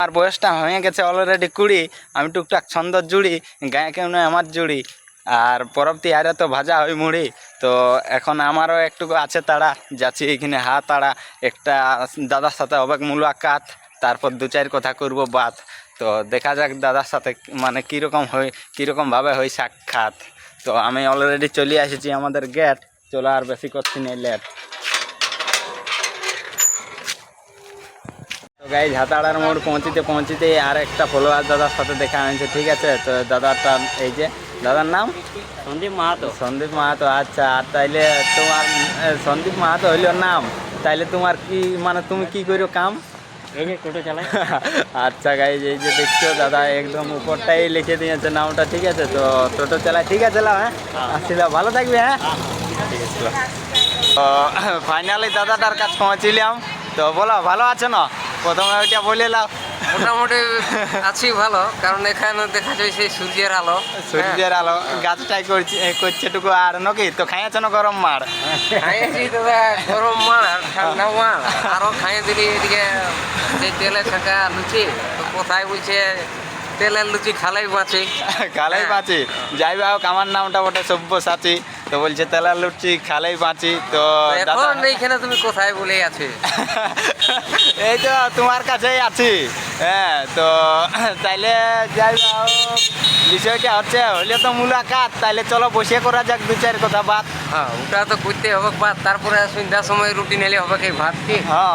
আমার বয়সটা হয়ে গেছে অলরেডি 20। আমি টুকটাক ছন্দ জুড়ি, গায়ে কেউ নয় আমার জুড়ি। আর পরবর্তী আরে তো ভাজা ওই মুড়ি। তো এখন আমারও একটু আছে তাড়া, যাচ্ছি এইখানে তাড়া একটা দাদার সাথে অবাক মুলাকাত, তারপর দু চার কথা করবো বাত। তো দেখা যাক দাদার সাথে মানে কীরকমভাবে হয় সাক্ষাৎ। তো আমি অলরেডি চলে এসেছি আমাদের গেট, চলো আর বেশি করছি না লেট। তো গাইজ হাতাড়ার মোড় পৌঁছিতে আর একটা ফলোয়ার দাদার সাথে দেখা হয়েছে, ঠিক আছে। তো দাদাটা এই যে, দাদার নাম সন্দীপ মাহাতো। সন্দীপ মাহাতো, আচ্ছা। আর তাইলে তোমার সন্দীপ মাহাতো হইল নাম, তাইলে তোমার কি মানে তুমি কি করো কাম? এই যে টোটো চালাই। আচ্ছা গাইজ, এই যে দেখছো দাদা একদম উপরটাই লিখে দিয়েছে নামটা, ঠিক আছে। তো টোটো চালাই, ঠিক আছে। হ্যাঁ আসছিল, ভালো থাকবে। হ্যাঁ ঠিক আছে। তো ফাইনালি দাদাটার কাছে পৌঁছিলাম। তো বলো, ভালো আছো না? প্রথমে ওইটা বলে নাও। মোটামুটি আছি ভালো, কারণ এখানে দেখা যায় সেই সূর্যের আলো। সূর্যের আলো গাছটাই করছে টুকু। আর নাকি তো খাইয়াছো না গরম মার? খাইয়েছি দাদা গরম মাল আর ঠান্ডা মাল, আরো খাইয়ে দিলি এদিকে যে তেলে ছাকা লুচি। তো কোথায় বলছে তেলের লুচি খালাই বাঁচে। খালাই বাঁচি, যাই হোক আমার নামটা বটে সব্যসাচী। তো বলছে তেলার লুচি খালেই বাঁচি। তো দাদা এখন এইখানে তুমি কোথায় বলে আছে? এই তো তোমার কাছেই আছি। হ্যাঁ তো তাইলে যাই হোক, বিষয়টা হলে তো মুলাকাত, তাইলে চলো বসে করা যাক দু চার কথা বাত। হ্যাঁ ওটা তো করতে হবে ভাত, তারপরে সন্ধ্যার সময় রুটি নিলে হবে কি ভাত কি? হ্যাঁ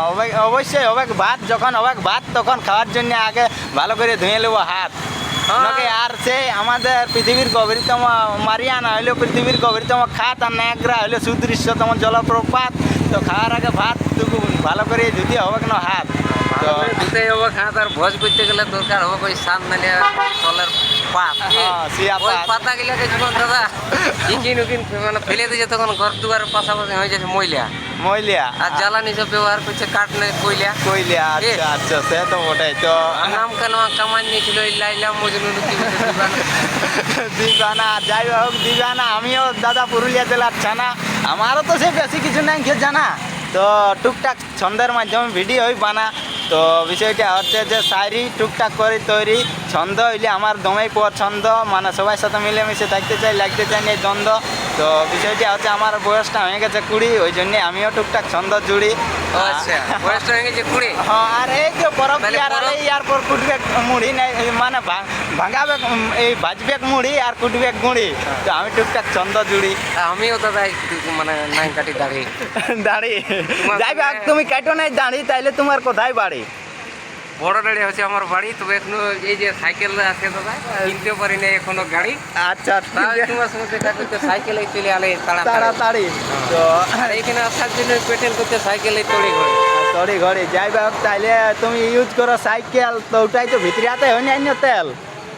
অবশ্যই হবে ভাত। যখন হবে ভাত তখন খাওয়ার জন্য আগে ভালো করে ধুয়ে নেবো হাত। নাকি আর সেই আমাদের পৃথিবীর গভীরতম মারিয়ানা হইলো পৃথিবীর গভীরতম খাত, আর নায়াগ্রা হইলো সুদৃশ্যতম জলপ্রপাত। তো খাওয়ার আগে ভাত টুকু ভালো করে ধুতে হবে না হাত। তো ধুতে হবে হাত, আর ভোজ করতে গেলে দরকার হবে ওই সান নালে তলের পাত। সিয়া ওই পাত। পাতা গিলাকে যখন দাদা ইকিন উকিন মানে ফেলে দিয়েছে, তখন ঘর দুয়ারের পাশাপাশি হয়ে যাচ্ছে ময়লা। ময়লিয়া আর জ্বালানি সব ব্যবহার করছে কাঠ নেই কইলা। কইলিয়া, আচ্ছা আচ্ছা, সে তো ওটাই। তো নাম কেন কামান নিয়েছিল লাইলা মজনু দিবানা, যাই হোক দিবানা। আমিও দাদা পুরুলিয়া জেলার ছানা, আমারও তো সে বেশি কিছু নাই জানা। তো টুকটাক ছন্দের মাধ্যমে ভিডিওই বানা। তো বিষয়টা হচ্ছে যে শায়রি টুকটাক করে তৈরি, ছন্দ হইলে আমার দমেই পছন্দ। মানে সবার সাথে মিলেমিশে থাকতে চাই, লাগতে চাই না দ্বন্দ্ব। তো বিষয়টা হচ্ছে আমার বয়সটা হয়ে গেছে 20, ওই জন্যে আমিও টুকটাক ছন্দ জুড়ি। আচ্ছা বয়সটা হয়ে গেছে 20। হ্যাঁ, আর এই যে বরফ তাহলে আর বরফ- ইয়ার পর কুটবে মুড়ি নাই, মানে ভাঙাবে এই ভাজবে মুড়ি আর কুটবে গুঁড়ি। তো আমি টুকটাক ছন্দ জুড়ি। আমিও দাদা মানে নাইন কাটি দাঁড়িয়ে দাঁড়ি যাই হোক, তুমি কাটো নাই দাঁড়ি, তাইলে তোমার কোথায় বাড়ি? বড় গাড়ি হচ্ছে আমার বাড়ি, তবে এখনো এই যে সাইকেল আছে দাদা কিনতে পারি না এখনো গাড়ি। আচ্ছা তোমার সঙ্গে দেখা করতে সাইকেলে চলে আলে তাড়াতাড়ি। তাড়াতাড়ি। তো আর এইখানে আসার জন্য পেটেল করতে সাইকেলে তড়ি ঘরে। সরি ঘরে যাই হোক, তাইলে তুমি ইউজ করো সাইকেল। তো ওটাই তো ভিতরে হাতে হয় না তেল।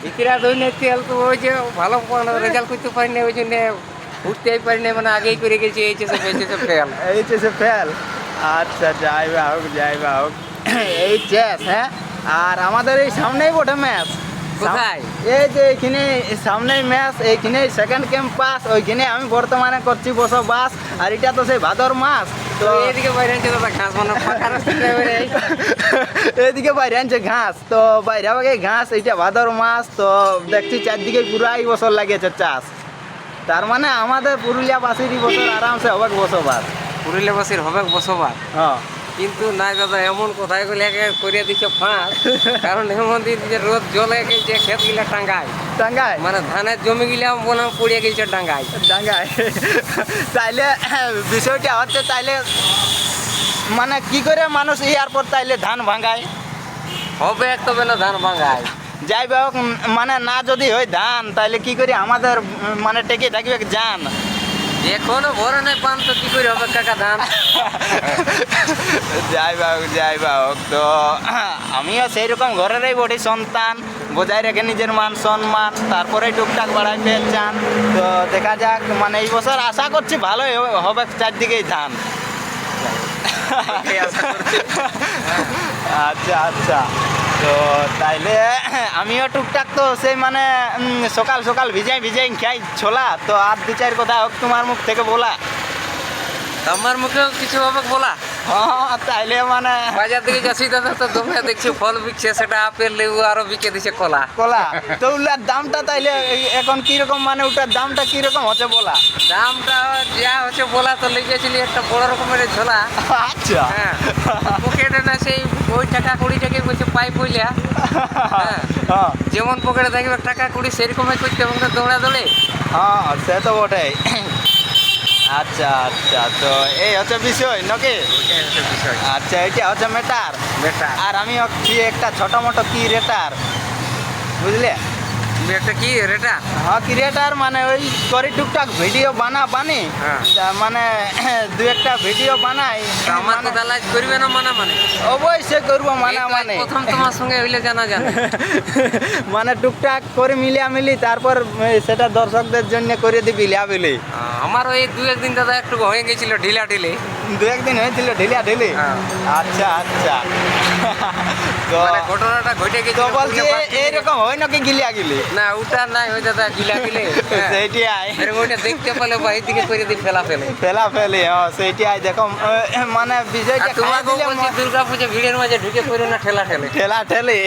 ভিতরে দৈনিক তেল তো ওই যে ভালো রেজাল্ট করতে পারি না, ওই জন্য উঠতেই পারি না, মানে আগেই করে গেছি এইচএসএ ফেল। এইচএসে ফেল। আচ্ছা যাই হোক এই চেস। হ্যাঁ, আর আমাদের এই সামনেই বটে ম্যাচ। কোথায়? এই যে এইখানে সামনেই ম্যাচ, এইখানে সেকেন্ড ক্যাম্পাস, ওইখানে আমি বর্তমানে করছি বসবাস। আর এটা তো সেই ভাদর মাস। তো এইদিকে বাইরে আনছে দাদা ঘাস, মানে ফাঁকা রাস্তায় এইদিকে বাইরে আনছে ঘাস। তো বাইরে আগে ঘাস, এইটা ভাদর মাস। তো দেখছি চারদিকে পুরাই বছর লাগিয়েছে চাষ। তার মানে আমাদের পুরুলিয়াবাসীরই বছর আরামসে হবে বসবাস। পুরুলিয়াবাসীর হবে বসবাস। হ্যাঁ কিন্তু নাই দাদা, এমন কোথায় গেলে করিয়ে দিচ্ছে ফাঁস। কারণ এমন দিন যে রোদ জলে গেছে ক্ষেত গিলা টাঙ্গায়, টাঙ্গায় মানে ধানের জমি গিলা মনে পড়িয়ে গেছে ডাঙ্গায়। ডাঙ্গায়। তাইলে বিষয়টা হচ্ছে, তাইলে মানে কি করে মানুষ ইয়ার পর তাইলে ধান ভাঙায়? হবে তবে না ধান ভাঙায়। যাই হোক, মানে না যদি হয় ধান, তাইলে কি করে আমাদের মানে টেকে থাকবে জান? এখনো ভরে নাই পান, তো কি করে হবে কাকা ধান? যাই হোক। তো আমিও সেই রকম ঘরেরই বটি সন্তান, বজায় রেখে নিজের মান সম্মান, তারপরে টুকটাক বাড়াইতে চান। তো দেখা যাক, মানে এই বছর আশা করছি ভালোই হবে চারদিকেই ধান। আচ্ছা। তো তাইলে আমিও টুকটাক তো সেই মানে সকাল সকাল ভিজাই খাই ছোলা। তো আর দু চার কথা হোক তোমার মুখ থেকে বলা। আমার মুখেও কিছু হবে বলা। হ্যাঁ তাইলে মানে বাজার দিকে যাচ্ছি দাদা, তো দমে দেখছি ফল বিকছে, সেটা আপেল লেবু আরো বিকে দিছে কলা। কলা, তো ওগুলার দামটা তাইলে এখন কিরকম, মানে ওটার দামটা কিরকম হচ্ছে বলা? দামটা যা হচ্ছে বলা, তো লেগেছিলি একটা বড় রকমের ঝোলা। আচ্ছা হ্যাঁ, পকেটে না সেই ওই টাকা 20 টাকা বলছে পাই পইলা। হ্যাঁ, হ্যাঁ যেমন পকেটে থাকবে টাকা 20 সেরকমই করতে এবং দৌড়া দৌড়ে। হ্যাঁ সে তো বটেই। আচ্ছা আচ্ছা, তো এই হচ্ছে বিষয় নাকি? ওইটাই হচ্ছে বিষয়। আচ্ছা এটা হচ্ছে ম্যাটার। বেটা আর আমি হচ্ছি একটা ছোট মোটো ক্রিয়েটার, বুঝলে? তুমি একটা কি রেটা? হ্যাঁ ক্রিয়েটার মানে ওই করি টুকটাক ভিডিও বানি, হ্যাঁ। তা মানে দু একটা ভিডিও বানাই। তা আমার তো লাইক করবে না মানে অবশ্যই করবো মানে এই তো মানে প্রথম তোমার সঙ্গে হইলে জানা জানে। মানে টুকটাক করে মিলিয়ে তারপর সেটা দর্শকদের জন্য করে দিবি লিয়াবিলি। আমার ওই 2-1 দিন দাদা একটু হয়ে গেছিল ঢিলা ঢিলে। দু একদিন হয়েছিল ঢিলা ঢিলি। হ্যাঁ। আচ্ছা আচ্ছা। তো মানে ঘটনাটা ঘটে গেছিল। তো বলছি এইরকম হয় নাকি গিলিয়া গিলি? না ওটা নাই, ওই দাদা গিলা গিলে। সেইটাই ওইটা দেখতে পেলে বাহির দিকে করে দিই ফেলা ফেলে। ফেলি, সেইটাই দেখো মানে বিষয়টা তোমাকে বলছি দুর্গা পুজো ভিড়ের মাঝে ঢুকে করে না ঠেলা ঠেলে। ঠেলা ঠেলি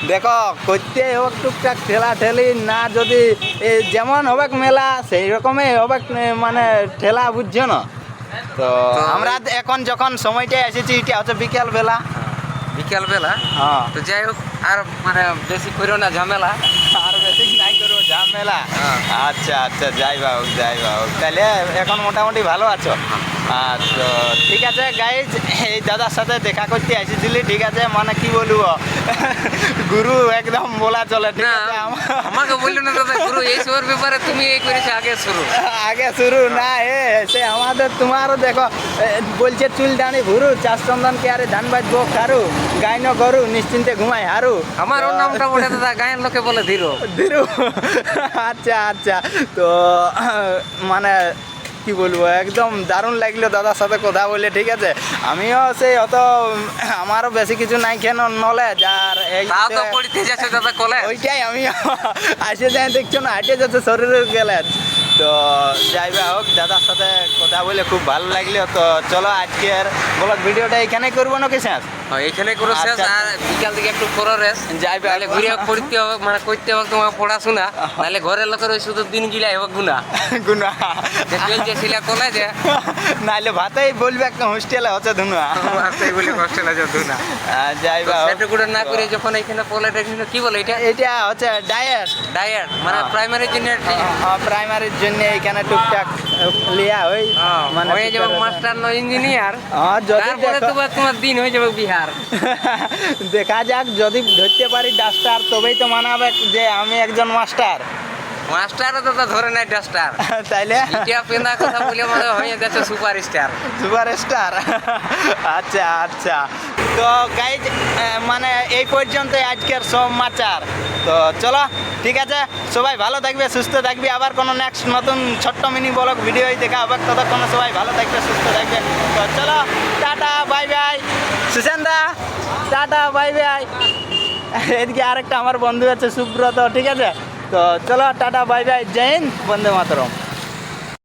দেখো করতে হোক টুকটাক ঠেলা ঠেলি, না যদি যেমন হবে মেলা সেই রকমই হবে মানে ঠেলা, বুঝছো না? তো আমরা এখন যখন সময়টা এসেছি এটা হচ্ছে বিকেল বেলা। বিকাল বেলা। হ্যাঁ তো যাই হোক, আর মানে বেশি করো না ঝামেলা। আর বেশি নাই করবো ঝামেলা। হ্যাঁ। আচ্ছা আচ্ছা, যাই বাবু তাহলে এখন মোটামুটি ভালো আছো? আচ্ছা ঠিক আছে গাইজ, এই দাদার সাথে দেখা করতে এসেছিলি, ঠিক আছে, মানে কি বলবো গুরু একদম বলা চলে, ঠিক না আছে? আমাকে বললো না দাদা গুরু এই সবের ব্যাপারে তুমি এই করেছো আগে শুরু। আগে শুরু না সে আমাদের তোমারও দেখো বলছে চুল ডানি ভুরু, চাষ চন্দনকে আরে ধান বাজবো কারু, গাইন গরু নিশ্চিন্তে ঘুমাই হারু। আমার ওর নামটা বলে দাদা, গায়ের লোকে বলে ধীরু। ধীরু। আচ্ছা আচ্ছা, তো মানে কি বলবো, একদম দারুণ লাগলো দাদার সাথে কথা বলে, ঠিক আছে? আমিও সেই অত আমারও বেশি কিছু নাই কেন নলেজ, আর এই তাও তো পড়িতে যাচ্ছে দাদা কলেজ। ওইটাই আমি আসে যাই, দেখছো না হাঁটে যাচ্ছে শরীরের গেলে। তো যাই বা হোক, দাদার সাথে কথা বলে খুব ভালো লাগলো। তো চলো আজকের ব্লগ ভিডিওটা এখানে করবো নাকি শেষ? এইখানে করে শেষ। আচ্ছা। আর বিকাল থেকে একটু করো রেস। যাই বা তাহলে ঘুরে পড়তে হবে, মানে করতে হবে তোমার পড়াশোনা। নাহলে ঘরের লোকের ওই শুধু দিন গিলাই হবে গুনা। গুনা যে চলছে ছিল কলেজে, নাইলে ভাতেই বলবে একটা হোস্টেলে হচ্ছে ধুনা। সেই বলে কষ্ট না যে গুনা। যাই বা হোক, সেটুকু না করে যখন এখানে পলিটেকনিক কি বলে এটা, এটা হচ্ছে ডায়েট। ডায়েট মানে প্রাইমারির জন্য। প্রাইমারির জন্য এখানে টুকটাক লিয়া হই, মানে হয়ে যাবে মাস্টার নয় ইঞ্জিনিয়ার। যদি তারপরে তোমার দিন হয়ে যাবে বিহার। দেখা যাক, যদি ধরতে পারি ডাস্টার তবেই তো মানাবে যে আমি একজন মাস্টার। মাস্টারও তো ধরে নাই ডাস্টার। তাইলে ইটিয়া পেন্দা কথা বলে মনে হয়ে যাচ্ছে সুপারস্টার। সুপারস্টার। আচ্ছা আচ্ছা, তো গাইজ মানে এই পর্যন্ত আজকের সমাচার। তো চলো ঠিক আছে, সবাই ভালো থাকবে, সুস্থ থাকবে। আবার কোনো নেক্সট নতুন ছোট্ট মিনি ব্লগ ভিডিওই দেখা হবে। ততক্ষণ সবাই ভালো থাকবে, সুস্থ থাকবে। তো চলো টাটা বাই বাই। সুশান্তদা টাটা বাই বাই। এদিকে আরেকটা আমার বন্ধু আছে সুব্রত, ঠিক আছে? তো চলো tata bye by, Joy Hind, Vande Mataram.